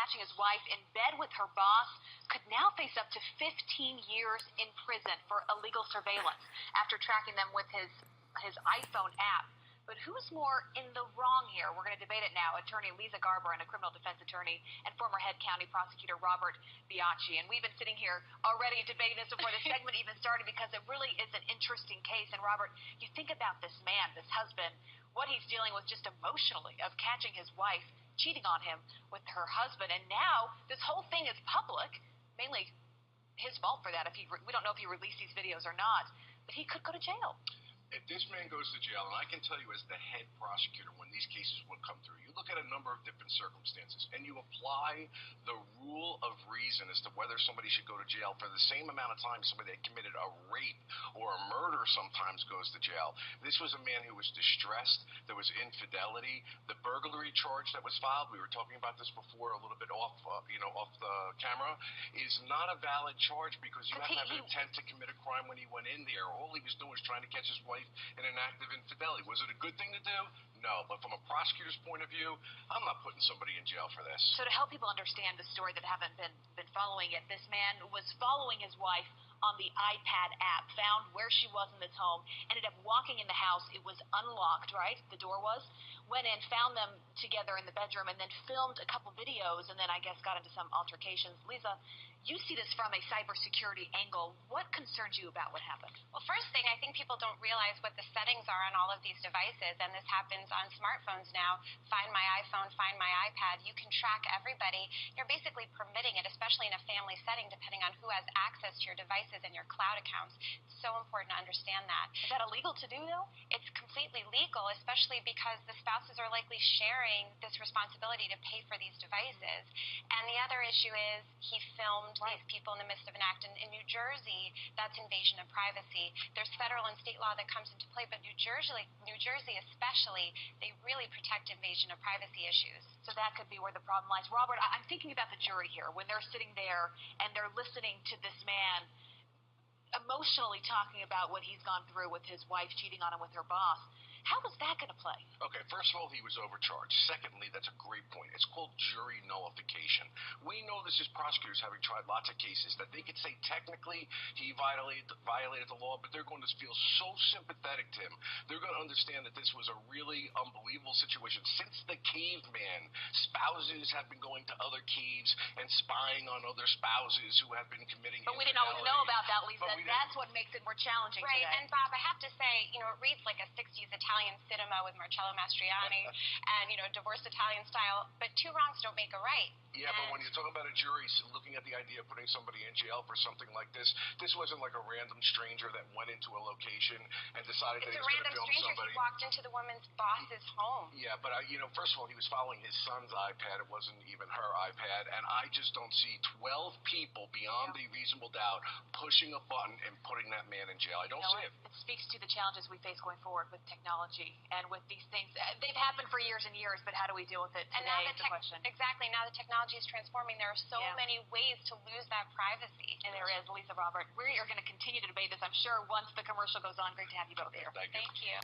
catching his wife in bed with her boss could now face up to 15 years in prison for illegal surveillance after tracking them with his iPhone app. But who's more in the wrong here? We're going to debate it now. Attorney Lisa Garber and a criminal defense attorney and former head county prosecutor Robert Biaggi. And we've been sitting here already debating this before the segment even started because it really is an interesting case. And Robert, you think about this man, this husband, what he's dealing with just emotionally of catching his wife cheating on him with her husband. And now this whole thing is public, mainly his fault for that. We don't know if he released these videos or not, but he could go to jail. If this man goes to jail, and I can tell you as the head prosecutor when these cases would come through, you look at a number of different circumstances and you apply the rule of reason as to whether somebody should go to jail for the same amount of time somebody that committed a rape or a murder sometimes goes to jail. This was a man who was distressed. There was infidelity. The burglary charge that was filed, we were talking about this before a little bit off the camera, is not a valid charge because you have to have an intent to commit a crime when he went in there. All he was doing was trying to catch his wife in an act of infidelity. Was it a good thing to do? No. But from a prosecutor's point of view, I'm not putting somebody in jail for this. So to help people understand the story that haven't been following it, this man was following his wife on the iPad app, found where she was in this home, ended up walking in the house. It was unlocked, right? The door was. Went in, found them together in the bedroom, and then filmed a couple videos, and then I guess got into some altercations. Lisa, you see this from a cybersecurity angle. What concerns you about what happened? Well, first thing, I think people don't realize what the settings are on all of these devices, and this happens on smartphones now. Find My iPhone, Find My iPad. You can track everybody. You're basically permitting it, especially in a family setting, depending on who has access to your devices and your cloud accounts. It's so important to understand that. Is that illegal to do, though? It's completely legal, especially because the spouses are likely sharing this responsibility to pay for these devices. And the other issue is he filmed these people in the midst of an act. In New Jersey, that's invasion of privacy. There's federal and state law that comes into play, but New Jersey especially, they really protect invasion of privacy issues. So that could be where the problem lies. Robert, I'm thinking about the jury here. When they're sitting there and they're listening to this man emotionally talking about what he's gone through with his wife cheating on him with her boss, how is that going to play? Okay, first of all, he was overcharged. Secondly, that's a great point. It's called jury nullification. We know this as prosecutors, having tried lots of cases, that they could say technically he violated the law, but they're going to feel so sympathetic to him. They're going to understand that this was a really unbelievable situation. Since the caveman, spouses have been going to other caves and spying on other spouses who have been committing But we didn't always know about that, Lisa. That's what makes it more challenging today. Right, and Bob, I have to say, it reads like a 60s Italian cinema with Marcello Mastroianni and, divorced Italian style, but two wrongs don't make a right. Yeah, but when you're talking about a jury looking at the idea of putting somebody in jail for something like this wasn't like a random stranger that went into a location and decided that he was going to film somebody. It's a random stranger. He walked into the woman's boss's home. Yeah, but, first of all, he was following his son's iPad. It wasn't even her iPad. And I just don't see 12 people beyond the reasonable doubt pushing a button and putting that man in jail. I don't see it. It speaks to the challenges we face going forward with technology and with these things. They've happened for years and years, but how do we deal with it today is the question. Exactly. Now the technology is transforming. There are so many ways to lose that privacy. And there is. Lisa, Robert, we are going to continue to debate this, I'm sure, once the commercial goes on. Great to have you both here. Thank you.